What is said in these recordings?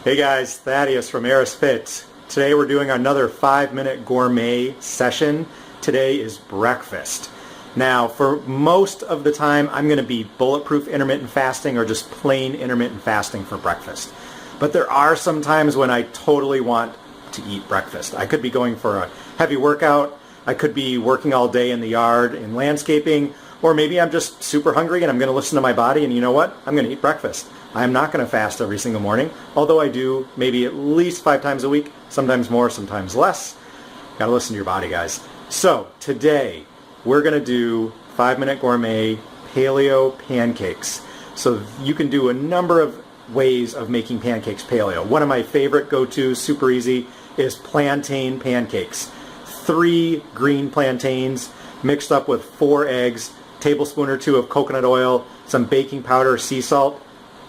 Hey guys, Thaddeus from Eris Fit. Today we're doing another 5-minute gourmet session. Today is breakfast. Now, for most of the time, I'm going to be bulletproof intermittent fasting or just plain intermittent fasting for breakfast. But there are some times when I totally want to eat breakfast. I could be going for a heavy workout. I could be working all day in the yard in landscaping. Or maybe I'm just super hungry and I'm going to listen to my body, and you know what? I'm going to eat breakfast. I'm not going to fast every single morning, although I do maybe at least 5 times a week, sometimes more, sometimes less. Got to listen to your body, guys. So today we're going to do 5-minute gourmet paleo pancakes. So you can do a number of ways of making pancakes paleo. One of my favorite go-tos, super easy, is plantain pancakes. 3 green plantains mixed up with 4 eggs, tablespoon or 2 of coconut oil, some baking powder, sea salt.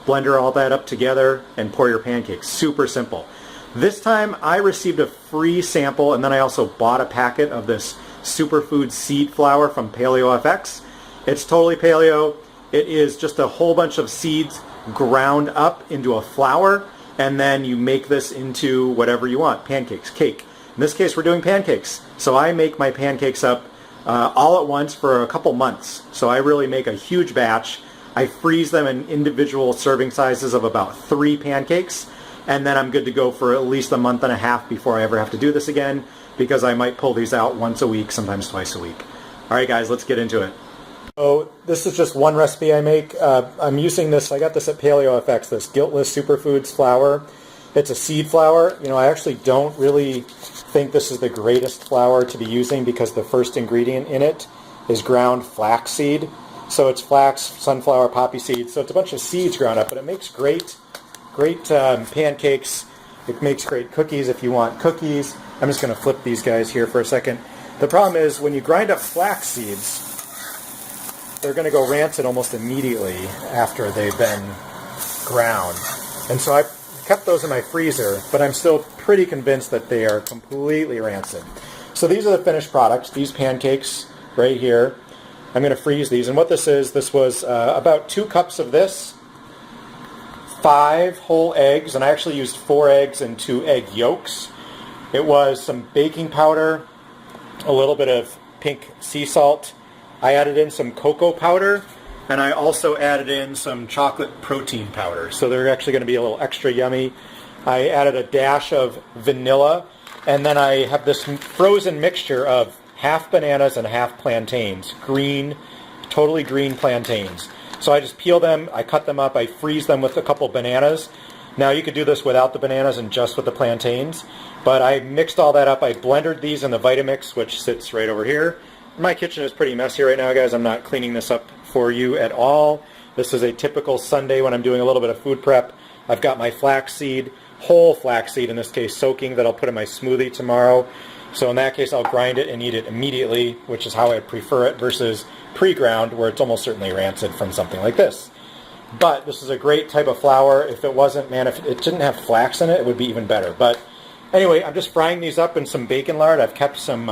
Blender all that up together and pour your pancakes. Super simple. This time I received a free sample, and then I also bought a packet of this superfood seed flour from Paleo FX. It's totally paleo. It is just a whole bunch of seeds ground up into a flour, and then you make this into whatever you want. Pancakes, cake. In this case we're doing pancakes. So I make my pancakes up all at once for a couple months. So I really make a huge batch. I freeze them in individual serving sizes of about 3 pancakes, and then I'm good to go for at least a month and a half before I ever have to do this again, because I might pull these out once a week, sometimes twice a week. Alright guys, let's get into it. So this is just one recipe I make. I'm using this, I got this at Paleo FX, this Guiltless Superfoods flour. It's a seed flour. You know, I actually don't really think this is the greatest flour to be using because the first ingredient in it is ground flaxseed. So it's flax, sunflower, poppy seeds. So it's a bunch of seeds ground up, but it makes great pancakes. It makes great cookies if you want cookies. I'm just going to flip these guys here for a second. The problem is when you grind up flax seeds, they're going to go rancid almost immediately after they've been ground. And so I kept those in my freezer, but I'm still pretty convinced that they are completely rancid. So these are the finished products, these pancakes right here. I'm going to freeze these, and what this was about 2 cups of this, 5 whole eggs, and I actually used 4 eggs and 2 egg yolks. It was some baking powder, a little bit of pink sea salt. I added in some cocoa powder, and I also added in some chocolate protein powder, so they're actually going to be a little extra yummy. I added a dash of vanilla, and then I have this frozen mixture of half bananas and half plantains, green, totally green plantains. So I just peel them, I cut them up, I freeze them with a couple bananas. Now you could do this without the bananas and just with the plantains, but I mixed all that up. I blended these in the Vitamix, which sits right over here. My kitchen is pretty messy right now, guys. I'm not cleaning this up for you at all. This is a typical Sunday when I'm doing a little bit of food prep. I've got my flaxseed, whole flaxseed in this case, soaking, that I'll put in my smoothie tomorrow. So in that case, I'll grind it and eat it immediately, which is how I prefer it, versus pre-ground, where it's almost certainly rancid from something like this. But this is a great type of flour. If it wasn't, man, if it didn't have flax in it, it would be even better. But anyway, I'm just frying these up in some bacon lard. I've kept some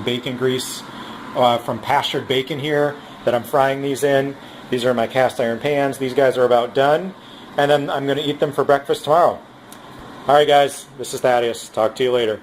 bacon grease from pastured bacon here that I'm frying these in. These are my cast iron pans. These guys are about done. And then I'm going to eat them for breakfast tomorrow. All right, guys, this is Thaddeus. Talk to you later.